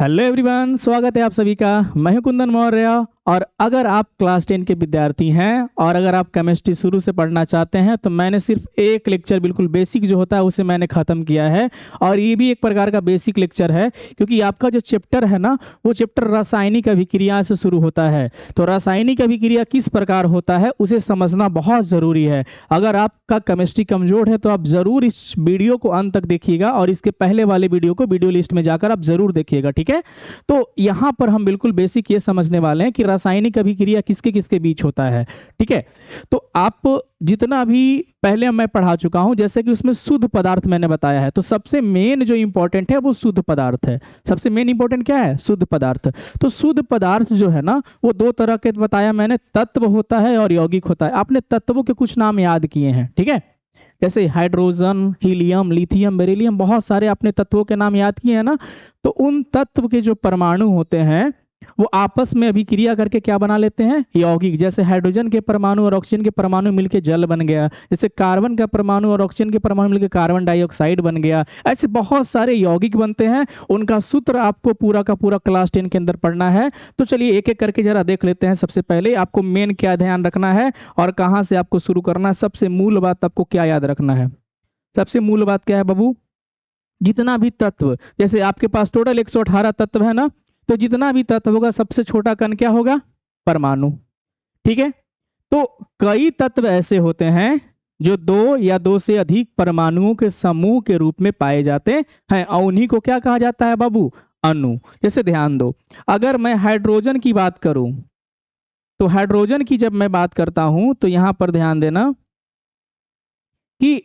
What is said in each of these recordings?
Hello everyone, स्वागत है आप सभी का। मैं हूं कुंदन मौर्य। और अगर आप क्लास 10 के विद्यार्थी हैं और अगर आप केमिस्ट्री शुरू से पढ़ना चाहते हैं तो मैंने सिर्फ एक लेक्चर बिल्कुल बेसिक जो होता है उसे मैंने ख़त्म किया है। और ये भी एक प्रकार का बेसिक लेक्चर है, क्योंकि आपका जो चैप्टर है ना, वो चैप्टर रासायनिक अभिक्रिया से शुरू होता है। तो रासायनिक अभिक्रिया किस प्रकार होता है उसे समझना बहुत ज़रूरी है। अगर आपका केमिस्ट्री कमज़ोर है तो आप ज़रूर इस वीडियो को अंत तक देखिएगा और इसके पहले वाले वीडियो को वीडियो लिस्ट में जाकर आप ज़रूर देखिएगा, ठीक है। तो यहाँ पर हम बिल्कुल बेसिक ये समझने वाले हैं कि रासायनिक अभिक्रिया किसके किसके बीच होता है, ठीक है। तो आप जितना भी पहले मैं पढ़ा चुका हूं, जैसे कि उसमें शुद्ध पदार्थ मैंने बताया है, तो सबसे मेन जो इंपॉर्टेंट है वो शुद्ध पदार्थ है। सबसे मेन इंपॉर्टेंट क्या है? शुद्ध पदार्थ। तो शुद्ध पदार्थ जो है ना, वो दो तरह के बताया मैंने, तत्व होता है और यौगिक होता है। आपने तत्वों के कुछ नाम याद किए हैं, ठीक है। जैसे हाइड्रोजन, हीलियम, लिथियम, बेरिलियम, बहुत सारे आपने तत्वों के नाम याद किए हैं ना। तो उन तत्व के जो परमाणु होते हैं वो आपस में अभिक्रिया करके क्या बना लेते हैं? यौगिक। जैसे हाइड्रोजन के परमाणु और ऑक्सीजन के परमाणु मिलकर जल बन गया, जैसे कार्बन का परमाणु और ऑक्सीजन के परमाणु मिलकर कार्बन डाइऑक्साइड बन गया। ऐसे बहुत सारे यौगिक बनते हैं, उनका सूत्र आपको पूरा का पूरा क्लास 10 के अंदर पढ़ना है। तो चलिए एक एक करके जरा देख लेते हैं। सबसे पहले आपको मेन क्या ध्यान रखना है और कहाँ से आपको शुरू करना है। सबसे मूल बात आपको क्या याद रखना है? सबसे मूल बात क्या है बाबू? जितना भी तत्व, जैसे आपके पास टोटल 118 तत्व है ना, तो जितना भी तत्व होगा सबसे छोटा कण क्या होगा? परमाणु, ठीक है। तो कई तत्व ऐसे होते हैं जो दो या दो से अधिक परमाणुओं के समूह के रूप में पाए जाते हैं और उन्हीं को क्या कहा जाता है बाबू? अणु। जैसे ध्यान दो, अगर मैं हाइड्रोजन की बात करूं तो हाइड्रोजन की जब मैं बात करता हूं तो यहां पर ध्यान देना कि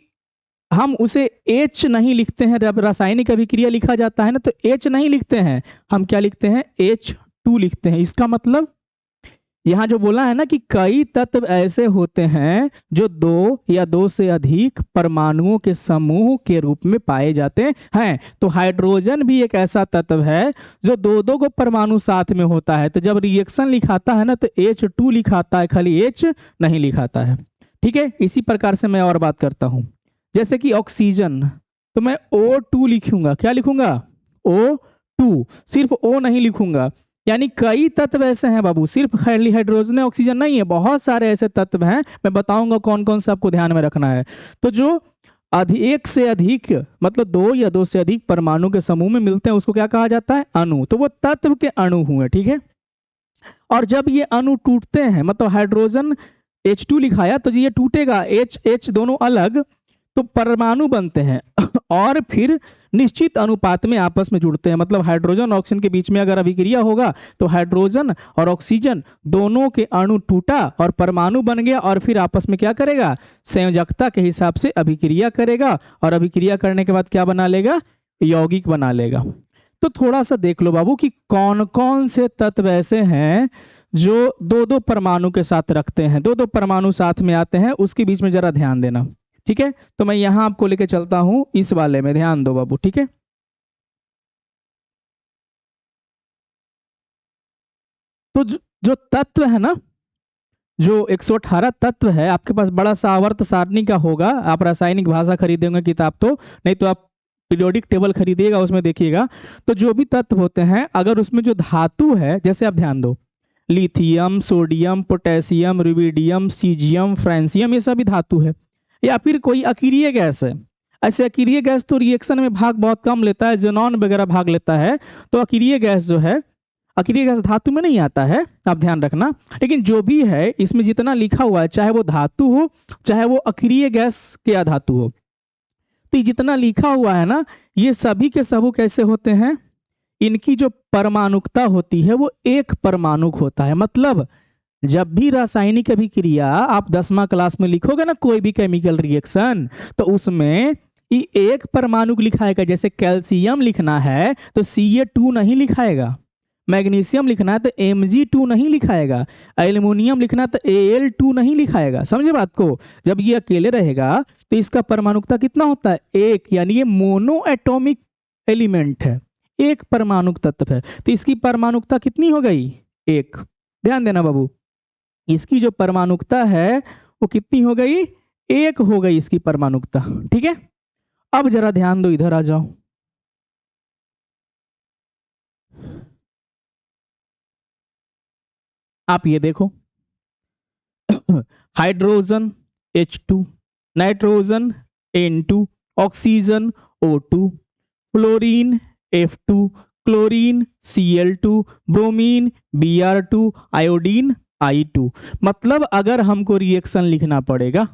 हम उसे H नहीं लिखते हैं। जब रासायनिक अभिक्रिया लिखा जाता है ना तो H नहीं लिखते हैं, हम क्या लिखते हैं? H2 लिखते हैं। इसका मतलब यहाँ जो बोला है ना कि कई तत्व ऐसे होते हैं जो दो या दो से अधिक परमाणुओं के समूह के रूप में पाए जाते हैं। तो हाइड्रोजन भी एक ऐसा तत्व है जो दो दो को परमाणु साथ में होता है। तो जब रिएक्शन लिखाता है ना तो H2 लिखाता है, खाली H नहीं लिखाता है, ठीक है। इसी प्रकार से मैं और बात करता हूं। जैसे कि ऑक्सीजन, तो मैं O2 लिखूंगा। क्या लिखूंगा? O2, सिर्फ O नहीं लिखूंगा। यानी कई तत्व ऐसे हैं बाबू, सिर्फ खाली हाइड्रोजन ऑक्सीजन नहीं है, बहुत सारे ऐसे तत्व हैं। मैं बताऊंगा कौन कौन से आपको ध्यान में रखना है। तो जो एक से अधिक, मतलब दो या दो से अधिक परमाणु के समूह में मिलते हैं उसको क्या कहा जाता है? अणु। तो वो तत्व के अणु हुए, ठीक है। और जब ये अणु टूटते हैं, मतलब हाइड्रोजन H2 लिखाया तो ये टूटेगा, H दोनों अलग, तो परमाणु बनते हैं और फिर निश्चित अनुपात में आपस में जुड़ते हैं। मतलब हाइड्रोजन और ऑक्सीजन के बीच में अगर अभिक्रिया होगा तो हाइड्रोजन और ऑक्सीजन दोनों के अणु टूटा और परमाणु बन गया और फिर आपस में क्या करेगा? संयोजकता के हिसाब से अभिक्रिया करेगा और अभिक्रिया करने के बाद क्या बना लेगा? यौगिक बना लेगा। तो थोड़ा सा देख लो बाबू कि कौन कौन से तत्व ऐसे हैं जो दो दो परमाणु के साथ रखते हैं, दो दो परमाणु साथ में आते हैं, उसके बीच में जरा ध्यान देना, ठीक है। तो मैं यहां आपको लेके चलता हूं इस वाले में, ध्यान दो बाबू, ठीक है। तो जो तत्व है ना, जो 118 तत्व है, आपके पास बड़ा सा आवर्त सारणी का होगा। आप रासायनिक भाषा खरीदेंगे किताब तो, नहीं तो आप पीरियोडिक टेबल खरीदिएगा, उसमें देखिएगा। तो जो भी तत्व होते हैं, अगर उसमें जो धातु है, जैसे आप ध्यान दो, lithium, sodium, potassium, rubidium, caesium, francium, ये सभी धातु है। या फिर कोई अकीरिय गैस है। ऐसे अकीरिय गैस तो रिएक्शन में भाग बहुत कम लेता है, ज़ेनॉन वगैरह भाग लेता है। तो अकीरिय गैस जो है, अकीरिय गैस धातु में नहीं आता है, आप ध्यान रखना। लेकिन जो भी है इसमें जितना लिखा हुआ है, चाहे वो धातु हो चाहे वो अकीरिय गैस के अधातु हो, तो ये जितना लिखा हुआ है ना, ये सभी के सबू कैसे होते हैं? इनकी जो परमाणुकता होती है वो एक परमाणुक होता है। मतलब जब भी रासायनिक अभिक्रिया आप 10वां क्लास में लिखोगे ना, कोई भी केमिकल रिएक्शन, तो उसमें ये एक परमाणुक लिखाएगा। जैसे कैल्शियम लिखना है तो Ca2 नहीं लिखाएगा, मैग्नीशियम लिखना है तो Mg2 नहीं लिखाएगा, एल्युमिनियम लिखना है तो Al2 नहीं लिखाएगा। समझे बात को? जब ये अकेले रहेगा तो इसका परमाणुकता कितना होता है? एक, यानी ये मोनो एटॉमिक एलिमेंट है, एक परमाणुक तत्व है। तो इसकी परमाणुकता कितनी हो गई? एक। ध्यान देना बाबू, इसकी जो परमाणुकता है वो कितनी हो गई? एक हो गई इसकी परमाणुकता, ठीक है। अब जरा ध्यान दो, इधर आ जाओ। आप ये देखो, hydrogen H2, nitrogen N2, oxygen O2, fluorine F2, chlorine Cl2, bromine Br2, iodine I2। मतलब अगर हमको रिएक्शन लिखना पड़ेगा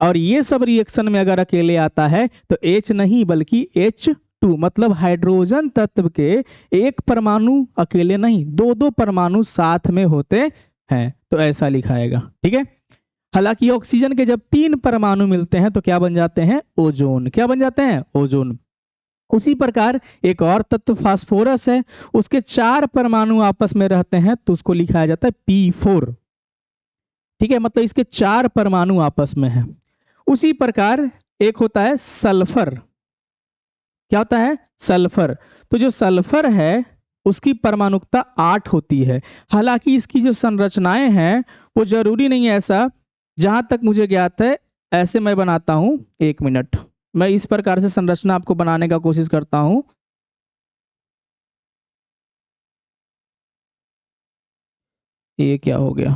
और ये सब रिएक्शन में अगर अकेले आता है तो H नहीं बल्कि H2, मतलब हाइड्रोजन तत्व के एक परमाणु अकेले नहीं, दो दो परमाणु साथ में होते हैं, तो ऐसा लिखाएगा। ठीक है। हालांकि ऑक्सीजन के जब 3 परमाणु मिलते हैं तो क्या बन जाते हैं? ओजोन। क्या बन जाते हैं? ओजोन। उसी प्रकार एक और तत्व फास्फोरस है, उसके 4 परमाणु आपस में रहते हैं तो उसको लिखाया जाता है P4। ठीक है, मतलब इसके 4 परमाणु आपस में हैं। उसी प्रकार एक होता है सल्फर। क्या होता है? सल्फर। तो जो सल्फर है उसकी परमाणुकता 8 होती है। हालांकि इसकी जो संरचनाएं हैं वो जरूरी नहीं है ऐसा, जहां तक मुझे ज्ञात है ऐसे मैं बनाता हूं। 1 मिनट, मैं इस प्रकार से संरचना आपको बनाने का कोशिश करता हूं। ये क्या हो गया?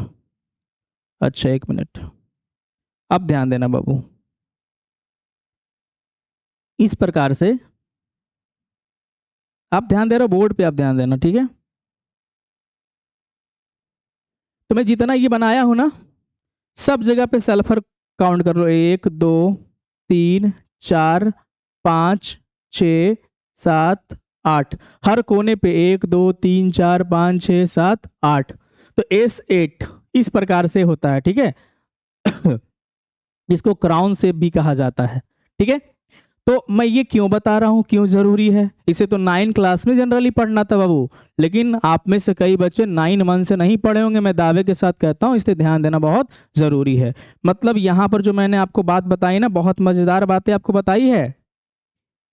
अच्छा 1 मिनट, अब ध्यान देना बाबू। इस प्रकार से आप ध्यान दे रहे हो, बोर्ड पे आप ध्यान देना, ठीक है। तो मैं जितना ये बनाया हूं ना, सब जगह पे सल्फर काउंट कर लो। 1 2 3 4 5 6 7 8, हर कोने पे 1 2 3 4 5 6 7 8। तो S8 इस प्रकार से होता है, ठीक है। जिसको क्राउन शेप भी कहा जाता है। ठीक है। तो मैं ये क्यों बता रहा हूं, क्यों जरूरी है? इसे तो 9 क्लास में जनरली पढ़ना था बाबू, लेकिन आप में से कई बच्चे 9 मंथ से नहीं पढ़े होंगे, मैं दावे के साथ कहता हूं, इसलिए ध्यान देना बहुत जरूरी है। मतलब यहां पर जो मैंने आपको बात बताई ना, बहुत मजेदार बातें आपको बताई है।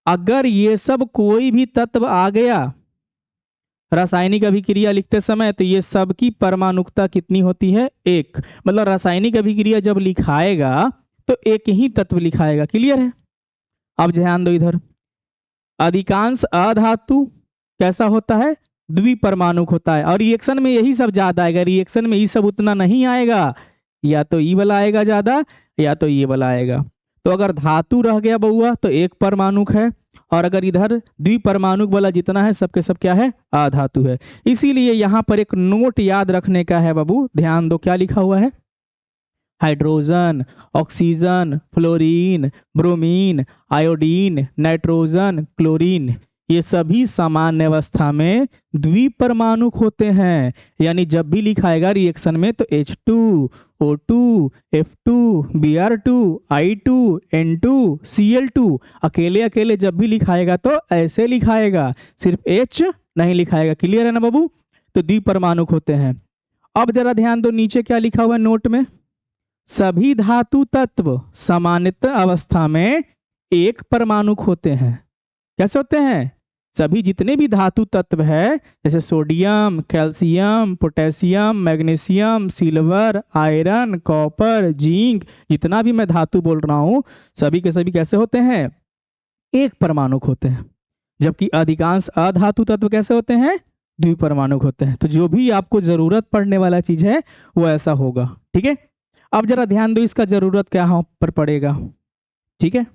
अगर ये सब कोई भी तत्व आ गया रासायनिक अभिक्रिया लिखते समय, तो ये सब की परमाणुकता कितनी होती है? 1। मतलब रासायनिक अभिक्रिया जब लिखाएगा तो एक ही तत्व लिखाएगा। क्लियर है? अब ध्यान दो इधर, अधिकांश अधातु कैसा होता है? द्विपरमाणुक होता है। और रिएक्शन में यही सब ज्यादा आएगा, रिएक्शन में ये सब उतना नहीं आएगा, या तो ई वाला आएगा ज्यादा या तो ये वाला आएगा। तो अगर धातु रह गया बउआ तो एक परमाणुक है, और अगर इधर द्विपरमाणुक वाला जितना है सबके सब क्या है? अधातु है। इसीलिए यहां पर एक नोट याद रखने का है बाबू, ध्यान दो क्या लिखा हुआ है। Hydrogen, oxygen, fluorine, bromine, iodine, nitrogen, chlorine, ये सभी सामान्य अवस्था में द्विपरमाणुक होते हैं। यानी जब भी लिखाएगा रिएक्शन में तो H2, O2, F2, Br2, I2, N2, Cl2, अकेले अकेले जब भी लिखाएगा तो ऐसे लिखाएगा, सिर्फ H नहीं लिखाएगा। क्लियर है ना बाबू? तो द्विपरमाणुक होते हैं। अब जरा ध्यान दो नीचे क्या लिखा हुआ है नोट में। सभी धातु तत्व सामान्यतः अवस्था में एक परमाणुक होते हैं। कैसे होते हैं? सभी जितने भी धातु तत्व है, जैसे sodium, calcium, potassium, magnesium, silver, iron, copper, zinc, जितना भी मैं धातु बोल रहा हूं, सभी के सभी कैसे होते हैं? एक परमाणुक होते हैं। जबकि अधिकांश अधातु तत्व कैसे होते हैं? द्विपरमाणुक होते हैं। तो जो भी आपको जरूरत पड़ने वाला चीज है वो ऐसा होगा। ठीक है। अब जरा ध्यान दो इसका जरूरत क्या पर पड़ेगा। ठीक है।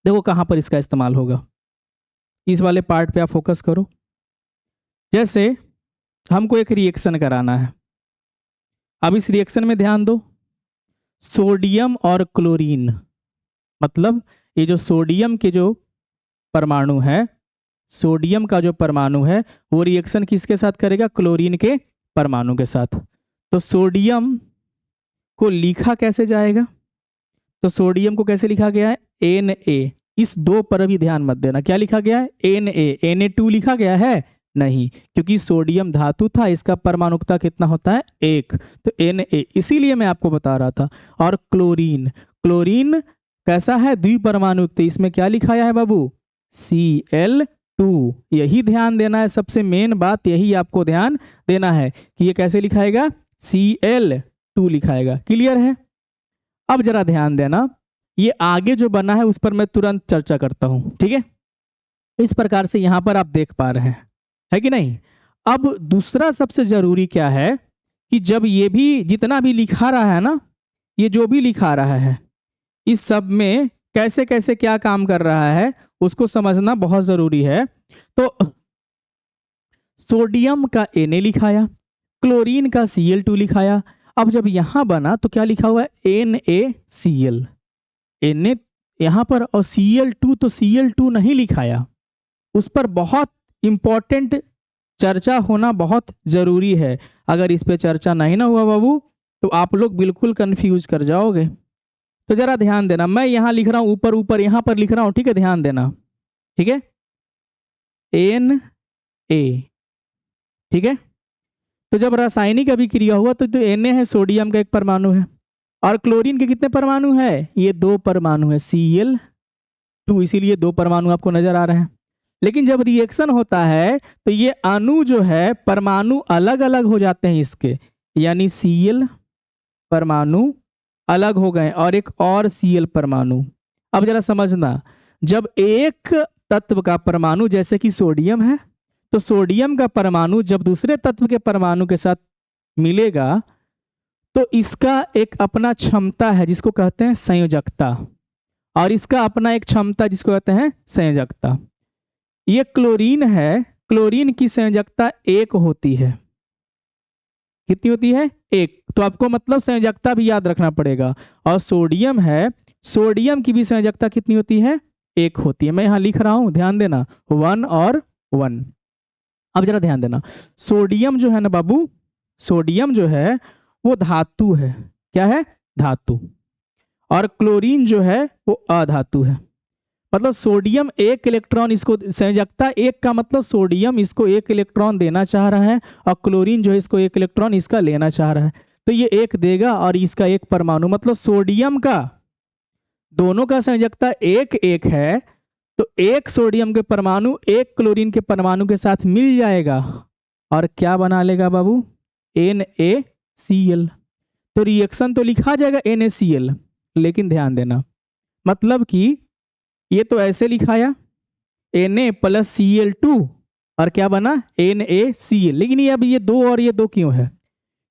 देखो कहां पर इसका इस्तेमाल होगा, इस वाले पार्ट पे आप फोकस करो। जैसे हमको एक रिएक्शन कराना है, अब इस रिएक्शन में ध्यान दो, सोडियम और क्लोरीन, मतलब ये जो सोडियम के जो परमाणु है, सोडियम का जो परमाणु है वो रिएक्शन किसके साथ करेगा? क्लोरीन के परमाणु के साथ। तो सोडियम को लिखा कैसे जाएगा? तो सोडियम को कैसे लिखा गया है? Na। इस दो पर भी ध्यान मत देना, क्या लिखा गया है? Na। Na2 लिखा गया है? नहीं, क्योंकि सोडियम धातु था, इसका परमाणुकता कितना होता है? 1। तो Na, इसीलिए मैं आपको बता रहा था। और क्लोरीन, क्लोरीन कैसा है? द्विपरमाणुक। तो इसमें क्या लिखाया है बाबू? Cl2। यही ध्यान देना है, सबसे मेन बात यही आपको ध्यान देना है कि ये कैसे लिखाएगा? Cl2 लिखाएगा। क्लियर है? अब जरा ध्यान देना, ये आगे जो बना है उस पर मैं तुरंत चर्चा करता हूं। ठीक है। इस प्रकार से यहां पर आप देख पा रहे हैं, है कि नहीं। अब दूसरा सबसे जरूरी क्या है कि जब ये भी जितना भी लिखा रहा है ना, ये जो भी लिखा रहा है इस सब में कैसे कैसे क्या काम कर रहा है उसको समझना बहुत जरूरी है। तो सोडियम का Na लिखाया, क्लोरीन का Cl2 लिखाया। अब जब यहां बना तो क्या लिखा हुआ है NaCl, Na यहां पर, और Cl2 तो Cl2 नहीं लिखाया। उस पर बहुत इंपॉर्टेंट चर्चा होना बहुत जरूरी है। अगर इस पे चर्चा नहीं ना हुआ बाबू तो आप लोग बिल्कुल कंफ्यूज कर जाओगे। तो जरा ध्यान देना, मैं यहां लिख रहा हूं ऊपर ऊपर यहां पर लिख रहा हूं, ठीक है, ध्यान देना, ठीक है। Na, ठीक है। तो जब रासायनिक अभिक्रिया हुआ तो Na है, सोडियम का एक परमाणु है, और क्लोरीन के कितने परमाणु है, ये 2 परमाणु है, Cl2, इसीलिए 2 परमाणु आपको नजर आ रहे हैं। लेकिन जब रिएक्शन होता है तो ये अणु जो है परमाणु अलग अलग हो जाते हैं इसके, यानी Cl परमाणु अलग हो गए और एक और Cl परमाणु। अब जरा समझना, जब एक तत्व का परमाणु जैसे कि सोडियम है, तो सोडियम का परमाणु जब दूसरे तत्व के परमाणु के साथ मिलेगा तो इसका एक अपना क्षमता है जिसको कहते हैं संयोजकता, और इसका अपना एक क्षमता जिसको कहते हैं संयोजकता। ये क्लोरीन है, क्लोरीन की संयोजकता 1 होती है। कितनी होती है, 1। तो आपको मतलब संयोजकता भी याद रखना पड़ेगा। और सोडियम है, सोडियम की भी संयोजकता कितनी होती है, 1 होती है। मैं यहां लिख रहा हूं, ध्यान देना, 1 और 1। अब जरा ध्यान देना, सोडियम जो है ना बाबू, सोडियम जो है वो धातु है। क्या है, धातु। और क्लोरीन जो है वो अधातु है। मतलब सोडियम 1 इलेक्ट्रॉन, इसको संयोजकता 1 का मतलब सोडियम इसको 1 इलेक्ट्रॉन देना चाह रहा है और क्लोरीन जो है इसको 1 इलेक्ट्रॉन इसका लेना चाह रहा है। तो ये 1 देगा और इसका 1 परमाणु, मतलब सोडियम का दोनों का संयोजकता 1 है। तो 1 सोडियम के परमाणु 1 क्लोरीन के परमाणु के साथ मिल जाएगा और क्या बना लेगा बाबू, NaCl। तो रिएक्शन तो लिखा जाएगा NaCl, लेकिन ध्यान देना, मतलब कि ये तो ऐसे लिखाया Na प्लस Cl2 और क्या बना NaCl, लेकिन ये अब ये 2 और ये 2 क्यों है,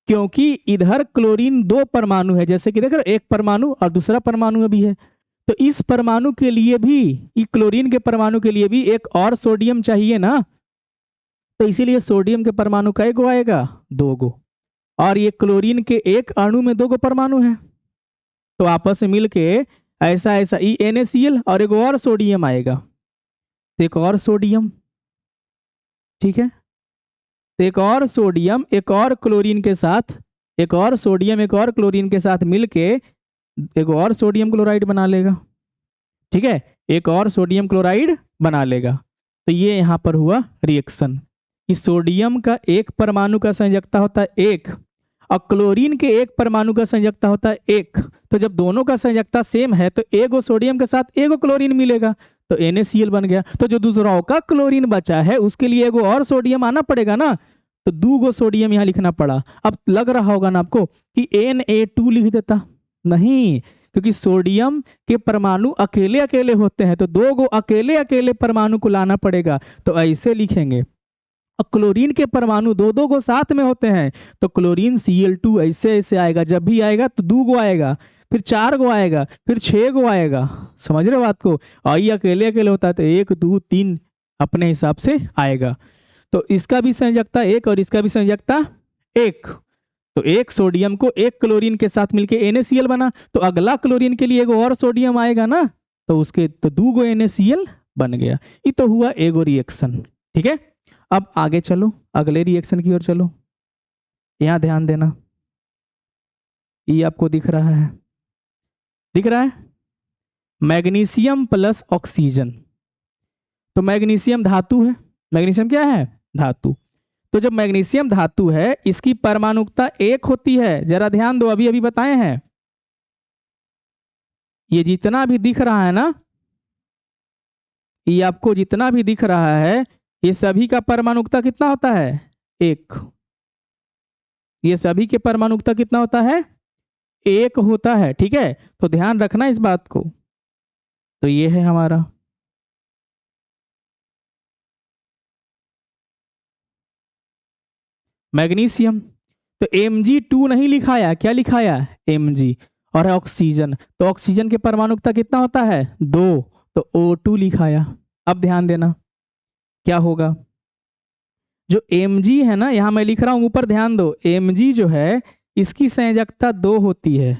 क्योंकि इधर क्लोरीन 2 परमाणु है, जैसे कि देख रहे 1 परमाणु और दूसरा परमाणु भी है। तो इस परमाणु के लिए भी, इस क्लोरीन के परमाणु के लिए भी एक और सोडियम चाहिए ना, तो इसीलिए सोडियम के परमाणु कई गो आएगा, 2 गो। और ये क्लोरीन के एक अणु में 2 गो परमाणु है, तो आपस में मिलके ऐसा ऐसा NaCl और एक और सोडियम आएगा, तो एक और सोडियम, ठीक है। तो एक और सोडियम एक और क्लोरीन के साथ, एक और सोडियम एक और क्लोरीन के साथ मिलके एक और सोडियम क्लोराइड बना लेगा, ठीक है, एक और सोडियम क्लोराइड बना लेगा। तो ये यहां पर हुआ रिएक्शन कि सोडियम का 1 परमाणु का संयोजकता होता है 1 और क्लोरीन के 1 परमाणु का संयोजकता होता है 1। तो जब दोनों का संयोजकता सेम है तो एगो सोडियम के साथ एगो क्लोरीन मिलेगा, तो NaCl बन गया। तो जो दूसरा का क्लोरीन बचा है उसके लिए एगो और सोडियम आना पड़ेगा ना, तो 2 गो सोडियम यहाँ लिखना पड़ा। अब लग रहा होगा ना आपको कि Na2 लिख देता, नहीं, क्योंकि सोडियम के परमाणु अकेले अकेले होते हैं, तो 2 गो अकेले अकेले परमाणु को लाना पड़ेगा, तो ऐसे लिखेंगे। और क्लोरीन के परमाणु 2 गो साथ में होते हैं, तो क्लोरीन Cl2 ऐसे ऐसे आएगा, जब भी आएगा तो 2 गो आएगा, फिर 4 गो आएगा, फिर 6 गो आएगा। समझ रहे हो बात को। और ये अकेले अकेले होता है तो 1 2 3 अपने हिसाब से आएगा। तो इसका भी संयोजकता 1 और इसका भी संयोजकता 1। तो 1 सोडियम को 1 क्लोरीन के साथ मिलके NaCl बना, तो अगला क्लोरीन के लिए एगो और सोडियम आएगा ना, तो उसके तो 2 गो NaCl बन गया। ये तो हुआ एगो रिएक्शन, ठीक है। अब आगे चलो, अगले रिएक्शन की ओर चलो। यहां ध्यान देना, ये आपको दिख रहा है, दिख रहा है, मैग्नीशियम प्लस ऑक्सीजन। तो मैग्नीशियम धातु है, मैग्नीशियम क्या है, धातु। तो जब मैग्नीशियम धातु है इसकी परमाणुकता 1 होती है। जरा ध्यान दो, अभी अभी बताए हैं, ये जितना भी दिख रहा है ना, ये आपको जितना भी दिख रहा है ये सभी का परमाणुकता कितना होता है, 1। ये सभी के परमाणुकता कितना होता है, 1 होता है, ठीक है। तो ध्यान रखना इस बात को। तो ये है हमारा, मैग्नीशियम, तो Mg2 नहीं लिखाया, क्या लिखाया, Mg। और है ऑक्सीजन, तो ऑक्सीजन के परमाणुकता कितना होता है, 2, तो O2 लिखाया। अब ध्यान देना क्या होगा, जो Mg है ना, यहां मैं लिख रहा हूं, ऊपर ध्यान दो, Mg जो है इसकी संयोजकता 2 होती है।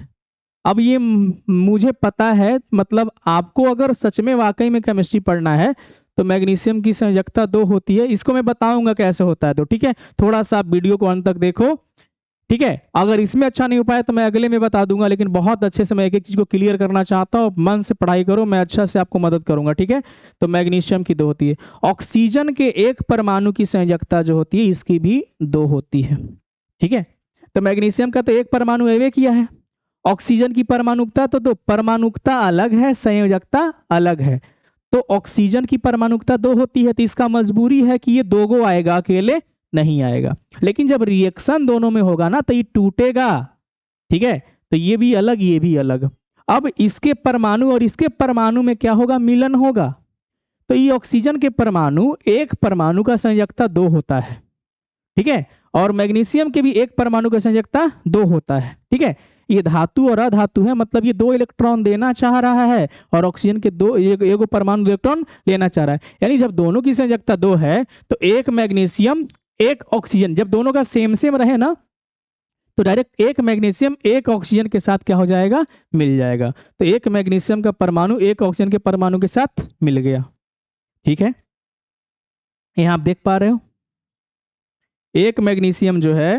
अब ये मुझे पता है, मतलब आपको अगर सच में वाकई में केमिस्ट्री पढ़ना है तो मैग्नीशियम की संयोजकता 2 होती है, इसको मैं बताऊंगा कैसे होता है, तो ठीक है, थोड़ा सा आप वीडियो को अंत तक देखो, ठीक है। अगर इसमें अच्छा नहीं हो पाया तो मैं अगले में बता दूंगा, लेकिन बहुत अच्छे से मैं एक एक चीज को क्लियर करना चाहता हूँ, मन से पढ़ाई करो, मैं अच्छा से आपको मदद करूंगा, ठीक है। तो मैग्नीशियम की 2 होती है। ऑक्सीजन के एक परमाणु की संयोजकता जो होती है इसकी भी 2 होती है, ठीक है। तो मैग्नीशियम का तो एक परमाणु एवे किया है, ऑक्सीजन की परमाणुकता तो 2, परमाणुकता अलग है, संयोजकता अलग है। तो ऑक्सीजन की परमाणुकता 2 होती है, तो इसका मजबूरी है कि ये 2 गो आएगा, अकेले नहीं आएगा। लेकिन जब रिएक्शन दोनों में होगा ना तो ये टूटेगा, ठीक है, तो ये भी अलग ये भी अलग। अब इसके परमाणु और इसके परमाणु में क्या होगा, मिलन होगा। तो ये ऑक्सीजन के परमाणु, एक परमाणु का संयोजकता 2 होता है, ठीक है, और मैग्नीशियम के भी एक परमाणु का संयोजकता 2 होता है, ठीक है। ये धातु और अधातु है, मतलब ये 2 इलेक्ट्रॉन देना चाह रहा है और ऑक्सीजन के 2 एक परमाणु इलेक्ट्रॉन लेना चाह रहा है। यानी जब दोनों की संयोजकता 2 है तो एक मैग्नीशियम एक ऑक्सीजन, जब दोनों का सेम सेम रहे ना तो डायरेक्ट एक मैग्नीशियम एक ऑक्सीजन के साथ क्या हो जाएगा, मिल जाएगा। तो एक मैग्नीशियम का परमाणु एक ऑक्सीजन के परमाणु के साथ मिल गया, ठीक है। यहां आप देख पा रहे हो, एक मैग्नीशियम जो है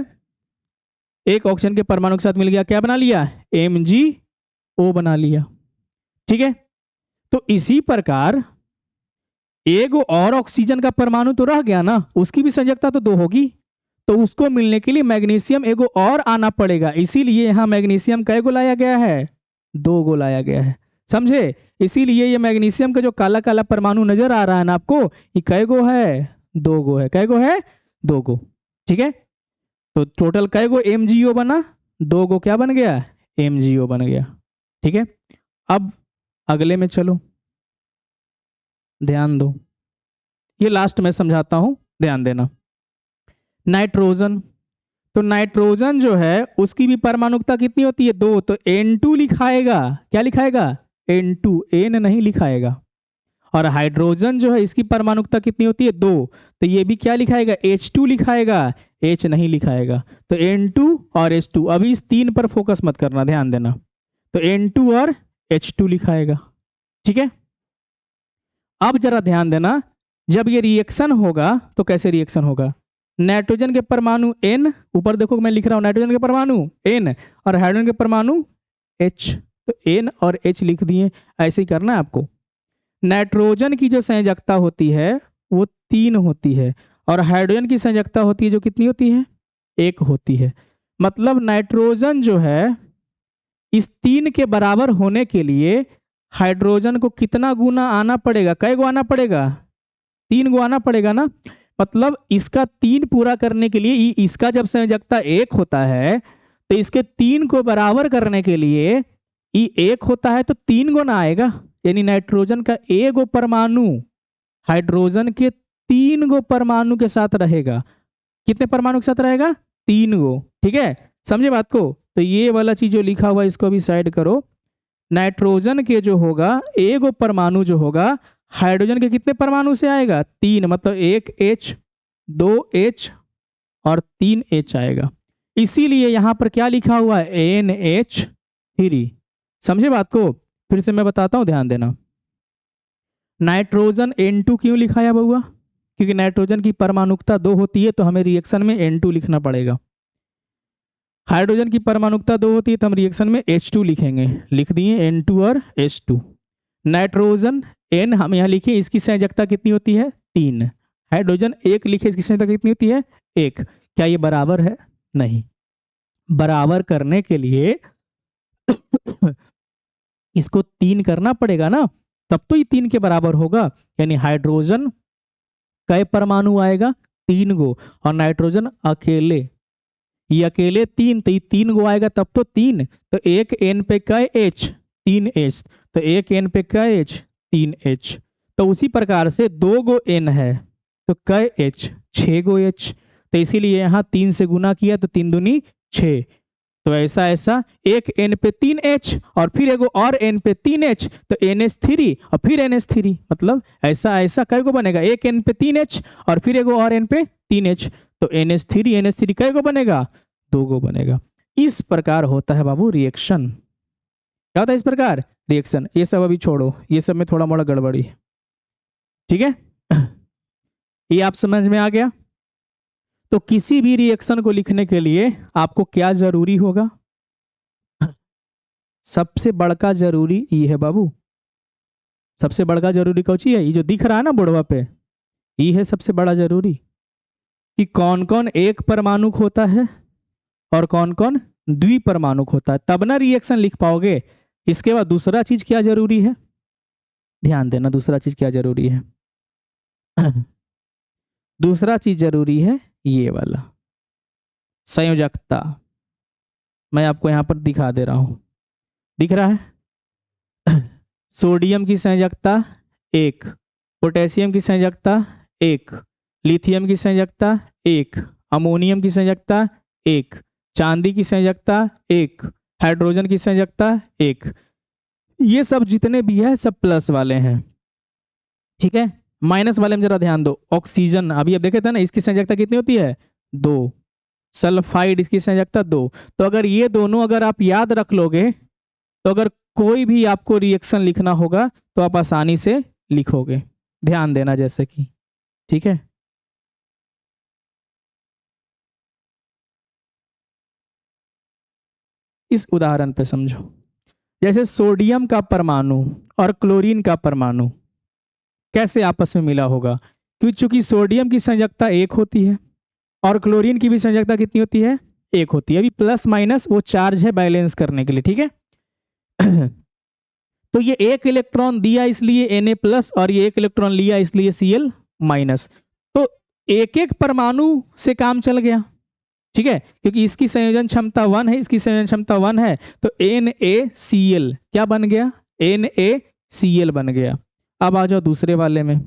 एक ऑक्सीजन के परमाणु के साथ मिल गया, क्या बना लिया, MgO बना लिया, ठीक है। तो इसी प्रकार एक और ऑक्सीजन का परमाणु तो रह गया ना, उसकी भी संयोजकता तो 2 होगी, तो उसको मिलने के लिए मैग्नीशियम एगो और आना पड़ेगा, इसीलिए यहां मैग्नीशियम कै गो लाया गया है, 2 गो लाया गया है, समझे। इसीलिए ये मैग्नीशियम का जो काला काला परमाणु नजर आ रहा है ना आपको, ये कै गो है, 2 गो है, कै गो है, 2 गो, ठीक है। तो टोटल कै गो MgO बना, 2 गो क्या बन गया, MgO बन गया, ठीक है। अब अगले में चलो, ध्यान दो, ये लास्ट में समझाता हूं, ध्यान देना। नाइट्रोजन, तो नाइट्रोजन जो है उसकी भी परमाणुकता कितनी होती है, 2, तो N2 लिखाएगा, क्या लिखाएगा, N2, N नहीं लिखाएगा। और हाइड्रोजन जो है इसकी परमाणुकता कितनी होती है, 2, तो ये भी क्या लिखाएगा, H2 लिखाएगा, H नहीं लिखाएगा। तो N2 और H2, अभी इस 3 पर फोकस मत करना, ध्यान देना। तो N2 और H2 लिखाएगा, ठीक है। अब जरा ध्यान देना, जब ये रिएक्शन होगा तो कैसे रिएक्शन होगा, नाइट्रोजन के परमाणु N, ऊपर देखो मैं लिख रहा हूं नाइट्रोजन के परमाणु N और हाइड्रोजन के परमाणु H, तो N और H लिख दिए, ऐसे ही करना है आपको। नाइट्रोजन की जो संयोजकता होती है वो 3 होती है और हाइड्रोजन की संयोजकता होती है जो कितनी होती है, 1 होती है। मतलब नाइट्रोजन जो है इस 3 के बराबर होने के लिए हाइड्रोजन को कितना गुना आना पड़ेगा, कै गो आना पड़ेगा, 3 गो आना पड़ेगा ना। मतलब इसका 3 पूरा करने के लिए, इसका जब संयोजकता 1 होता है तो इसके 3 को बराबर करने के लिए ये 1 होता है तो 3 गो ना आएगा, यानी नाइट्रोजन का 1 गो परमाणु हाइड्रोजन के 3 गो परमाणु के साथ रहेगा। कितने परमाणु के साथ रहेगा, 3 गो, ठीक है, समझे बात को। तो ये वाला चीज जो लिखा हुआ है इसको भी साइड करो। नाइट्रोजन के जो होगा 1 गो परमाणु जो होगा हाइड्रोजन के कितने परमाणु से आएगा, 3, मतलब 1H 2H और 3H आएगा। इसीलिए यहां पर क्या लिखा हुआ है, NH3। समझे बात को, फिर से मैं बताता हूं, ध्यान देना। नाइट्रोजन N2 क्यों लिखा है बउआ, क्योंकि नाइट्रोजन की परमाणुकता 2 होती है तो हमें रिएक्शन में N2 लिखना पड़ेगा। हाइड्रोजन की परमाणुकता 2 होती है तो हम रिएक्शन में H2 लिखेंगे, लिख दिए N2 और H2। नाइट्रोजन N हम यहाँ लिखे, इसकी संयोजकता कितनी होती है, 3। हाइड्रोजन 1 लिखे, इसकी संयोजकता कितनी होती है, 1। क्या ये बराबर है, नहीं। बराबर करने के लिए इसको 3 करना पड़ेगा ना, तब तो ये 3 के बराबर होगा। यानी हाइड्रोजन कै परमाणु आएगा, 3 गो, और नाइट्रोजन अकेले, ये अकेले 3, तो ये 3 गो आएगा तब तो 3, तो 1 N पे कै H, 3H, तो 1 N पे कै H, 3H। तो उसी प्रकार से 2 गो N है तो कै H, 6 गो H, तो इसीलिए यहाँ 3 से गुना किया तो 3 दूनी 6। तो ऐसा ऐसा एक n पे 3H और फिर एगो और n पे 3H तो NH3 और फिर NH3, मतलब ऐसा ऐसा कै को बनेगा, एक n पे 3H और फिर एगो और n पे 3H तो NH3 कै को बनेगा, 2 को बनेगा। इस प्रकार होता है बाबू रिएक्शन। क्या होता है इस प्रकार रिएक्शन। ये सब अभी छोड़ो, ये सब में थोड़ा मोड़ा गड़बड़ी है, ठीक है। ये आप समझ में आ गया। तो किसी भी रिएक्शन को लिखने के लिए आपको क्या जरूरी होगा, सबसे बड़का जरूरी ये है बाबू, सबसे बड़का जरूरी कौन सी है, ये जो दिख रहा है ना बोर्डवा पे, ये है सबसे बड़ा जरूरी कि कौन कौन एक परमाणुक होता है और कौन कौन द्विपरमाणुक होता है, तब ना रिएक्शन लिख पाओगे। इसके बाद दूसरा चीज क्या जरूरी है, ध्यान देना, दूसरा चीज क्या जरूरी है दूसरा चीज जरूरी है ये वाला संयोजकता। मैं आपको यहां पर दिखा दे रहा हूं, दिख रहा है सोडियम की संयोजकता 1, पोटेशियम की संयोजकता 1, लिथियम की संयोजकता 1, अमोनियम की संयोजकता 1, चांदी की संयोजकता 1, हाइड्रोजन की संयोजकता 1। ये सब जितने भी है सब प्लस वाले हैं, ठीक है। माइनस वाले में जरा ध्यान दो, ऑक्सीजन अभी अब देखे थे ना, इसकी संयोजकता कितनी होती है 2, सल्फाइड इसकी संयोजकता 2। तो अगर ये दोनों अगर आप याद रख लोगे तो अगर कोई भी आपको रिएक्शन लिखना होगा तो आप आसानी से लिखोगे, ध्यान देना जैसे कि, ठीक है। इस उदाहरण पे समझो, जैसे सोडियम का परमाणु और क्लोरीन का परमाणु कैसे आपस में मिला होगा, क्योंकि चूंकि सोडियम की संयोजकता 1 होती है और क्लोरीन की भी संयोजकता कितनी होती है 1 होती है। अभी प्लस माइनस वो चार्ज है बैलेंस करने के लिए, ठीक है तो ये एक इलेक्ट्रॉन दिया इसलिए Na प्लस और ये एक इलेक्ट्रॉन लिया इसलिए Cl माइनस, तो एक एक परमाणु से काम चल गया, ठीक है। क्योंकि इसकी संयोजन क्षमता 1 है, इसकी संयोजन क्षमता 1 है, तो NaCl क्या बन गया, NaCl बन गया। अब आ जाओ दूसरे वाले में,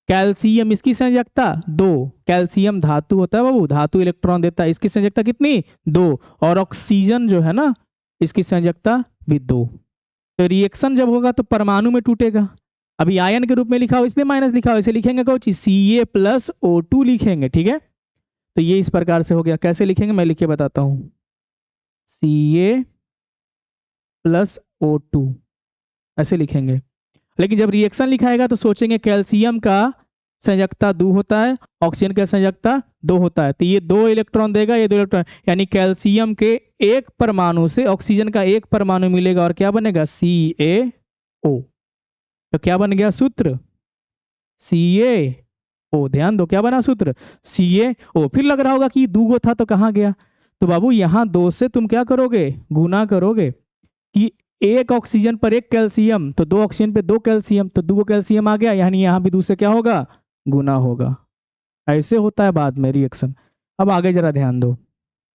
कैल्शियम इसकी संयोजकता 2, कैल्शियम धातु होता है बाबू, धातु इलेक्ट्रॉन देता है, इसकी संयोजकता कितनी 2, और ऑक्सीजन जो है ना इसकी संयोजकता भी 2। तो रिएक्शन जब होगा तो परमाणु में टूटेगा। अभी आयन के रूप में लिखा हो इसलिए माइनस लिखा हो, इसे लिखेंगे कौन चीज Ca+O2 लिखेंगे, ठीक है। तो ये इस प्रकार से हो गया, कैसे लिखेंगे मैं लिख के बताता हूं, Ca+O2 ऐसे लिखेंगे। लेकिन जब रिएक्शन लिखाएगा तो सोचेंगे कैल्शियम का संयोजकता 2 होता है, ऑक्सीजन का संयोजकता 2 होता है, तो ये 2 इलेक्ट्रॉन देगा, ये 2 इलेक्ट्रॉन, यानी कैल्शियम के एक परमाणु से ऑक्सीजन का एक परमाणु मिलेगा और क्या बनेगा CaO। तो क्या बन गया सूत्र CaO, ध्यान दो क्या बना सूत्र CaO। फिर लग रहा होगा कि 2 था तो कहाँ गया, तो बाबू यहाँ 2 से तुम क्या करोगे गुना करोगे, कि एक ऑक्सीजन पर एक कैल्शियम तो 2 ऑक्सीजन पे 2 कैल्शियम, तो 2 कैल्शियम आ गया, यानी यहाँ भी 2 से क्या होगा गुना होगा। ऐसे होता है बाद में रिएक्शन। अब आगे जरा ध्यान दो,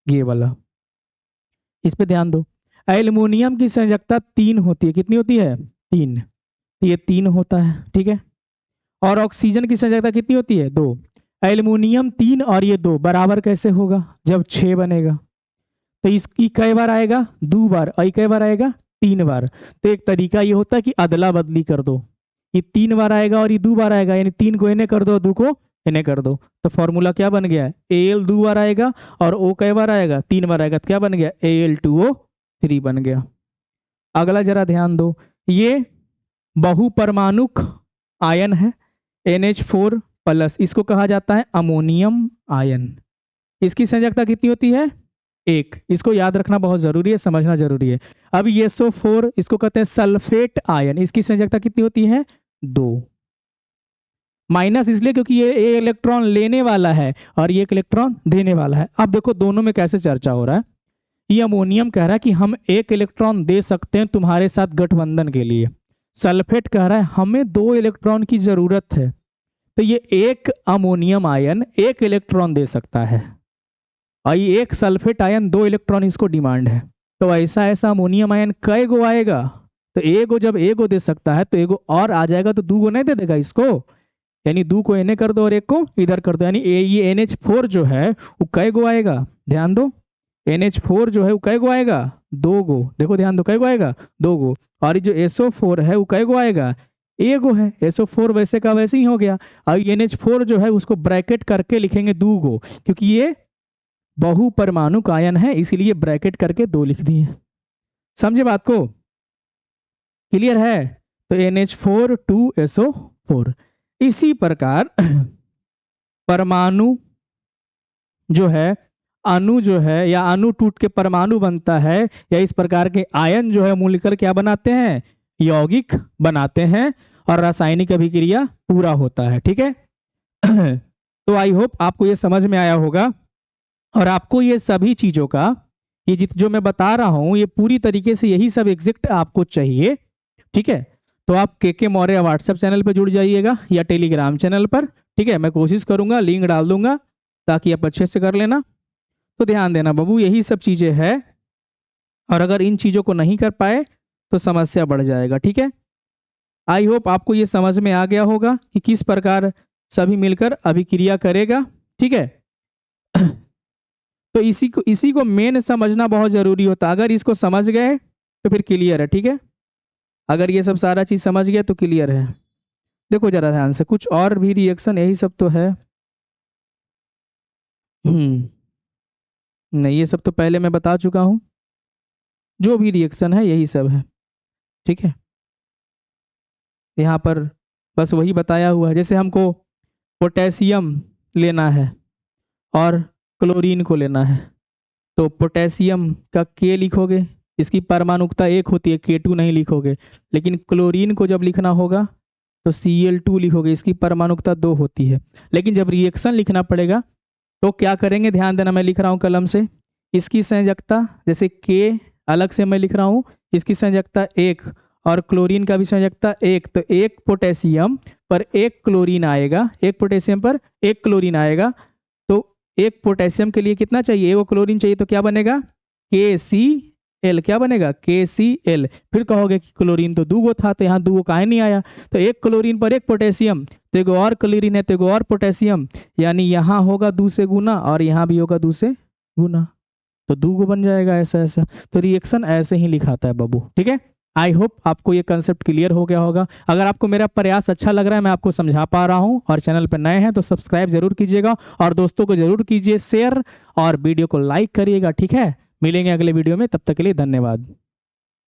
ये वाला इस पे ध्यान दो। एल्युमिनियम की संयोजकता 3 होती है, कितनी होती है 3, ये 3 होता है, ठीक है। और ऑक्सीजन की संयोजकता कितनी होती है 2, एल्युमिनियम 3 और ये 2 बराबर कैसे होगा, जब 6 बनेगा तो इसकी कई बार आएगा 2 बार और कई बार आएगा 3 बार। तो एक तरीका ये होता है कि अदला बदली कर दो, ये 3 बार आएगा और ये 2 बार आएगा, यानी 3 को इन्हें कर दो 2 को इन्हें कर दो, तो फॉर्मूला क्या बन गया Al 2 बार आएगा और O कई बार आएगा 3 बार आएगा, तो क्या बन गया Al2O3 बन गया। अगला जरा ध्यान दो, ये बहुपरमाणुक आयन है NH4+, इसको कहा जाता है अमोनियम आयन। इसकी संयोजकता कितनी होती है 1, इसको याद रखना बहुत जरूरी है, समझना जरूरी है। अब ये SO4 इसको कहते हैं सल्फेट आयन, इसकी संयोजकता कितनी होती है 2, माइनस इसलिए क्योंकि ये इलेक्ट्रॉन लेने वाला है और ये एक इलेक्ट्रॉन देने वाला है। अब देखो दोनों में कैसे चर्चा हो रहा है, ये अमोनियम कह रहा है कि हम एक इलेक्ट्रॉन दे सकते हैं तुम्हारे साथ गठबंधन के लिए, सल्फेट कह रहा है हमें 2 इलेक्ट्रॉन की जरूरत है, तो ये एक अमोनियम आयन 1 इलेक्ट्रॉन दे सकता है और ये एक सल्फेट आयन 2 इलेक्ट्रॉन इसको डिमांड है। तो ऐसा ऐसा अमोनियम आयन कई गो आएगा, तो एगो जब एगो दे सकता है तो एगो और आ जाएगा, तो 2 गो नहीं दे देगा इसको, यानी 2 को Na कर दो और 1 को इधर कर दो, यानी ये NH4 जो है वो कै गो आएगा, ध्यान दो, NH4 जो है वो कै गो आएगा, 2 गो, देखो ध्यान दो कै गो आएगा, 2 गो। और ये जो SO4 है वो कै गो आएगा, 1 गो है। SO4 वैसे का वैसे ही हो गया। और NH4 जो है उसको ब्रैकेट करके लिखेंगे 2 गो, क्योंकि ये बहु परमाणु आयन है, इसीलिए ब्रैकेट करके 2 लिख दिए। समझे बात को? क्लियर है? तो NH4 2SO4। इसी प्रकार परमाणु जो है, अणु जो है, या अणु टूट के परमाणु बनता है, या इस प्रकार के आयन जो है मिलकर क्या बनाते हैं, यौगिक बनाते हैं, और रासायनिक अभिक्रिया पूरा होता है। ठीक है। तो आई होप आपको ये समझ में आया होगा, और आपको ये सभी चीजों का, ये जो मैं बता रहा हूं ये पूरी तरीके से यही सब एग्जैक्ट आपको चाहिए। ठीक है। तो आप के मौर्य व्हाट्सएप चैनल पर जुड़ जाइएगा या टेलीग्राम चैनल पर। ठीक है, मैं कोशिश करूंगा, लिंक डाल दूंगा ताकि आप अच्छे से कर लेना। तो ध्यान देना बाबू, यही सब चीजें हैं, और अगर इन चीजों को नहीं कर पाए तो समस्या बढ़ जाएगा। ठीक है। आई होप आपको ये समझ में आ गया होगा कि किस प्रकार सभी मिलकर अभिक्रिया करेगा। ठीक है। तो इसी को मेन समझना बहुत जरूरी होता है। अगर इसको समझ गए तो फिर क्लियर है। ठीक है। अगर ये सब सारा चीज समझ गया तो क्लियर है। देखो जरा ध्यान से, कुछ और भी रिएक्शन यही सब तो है। नहीं, ये सब तो पहले मैं बता चुका हूं, जो भी रिएक्शन है यही सब है। ठीक है। यहाँ पर बस वही बताया हुआ है। जैसे हमको पोटेशियम लेना है और क्लोरीन को लेना है, तो पोटेशियम का K लिखोगे, इसकी परमाणुकता 1 होती है, K2 नहीं लिखोगे। लेकिन क्लोरीन को जब लिखना होगा तो Cl2 लिखोगे, इसकी परमाणुकता 2 होती है। लेकिन जब रिएक्शन लिखना पड़ेगा तो क्या करेंगे, ध्यान देना, मैं लिख रहा हूं कलम से, इसकी संयोजकता, जैसे K अलग से मैं लिख रहा हूं, इसकी संयोजकता 1 और क्लोरीन का भी संयोजकता 1, तो 1 पोटेशियम पर 1 क्लोरीन आएगा, 1 पोटेशियम पर 1 क्लोरीन आएगा। तो 1 पोटेशियम के लिए कितना चाहिए, 1 क्लोरीन चाहिए, तो क्या बनेगा, KCl, क्या बनेगा, KCl। फिर कहोगे कि क्लोरीन तो 2 गो था, तो यहाँ 2 गो काहे नहीं आया, तो 1 क्लोरीन पर 1 पोटेशियम, तो 1 और क्लोरीन है तो 1 और पोटेशियम, यानी यहाँ होगा 2 से गुना और यहाँ भी होगा 2 से गुना, तो 2 गो बन जाएगा। ऐसा ऐसा तो रिएक्शन ऐसे ही लिखाता है बाबू। ठीक है। आई होप आपको ये कंसेप्ट क्लियर हो गया होगा। अगर आपको मेरा प्रयास अच्छा लग रहा है, मैं आपको समझा पा रहा हूं, और चैनल पर नए हैं तो सब्सक्राइब जरूर कीजिएगा, और दोस्तों को जरूर कीजिए शेयर, और वीडियो को लाइक करिएगा। ठीक है। मिलेंगे अगले वीडियो में, तब तक के लिए धन्यवाद।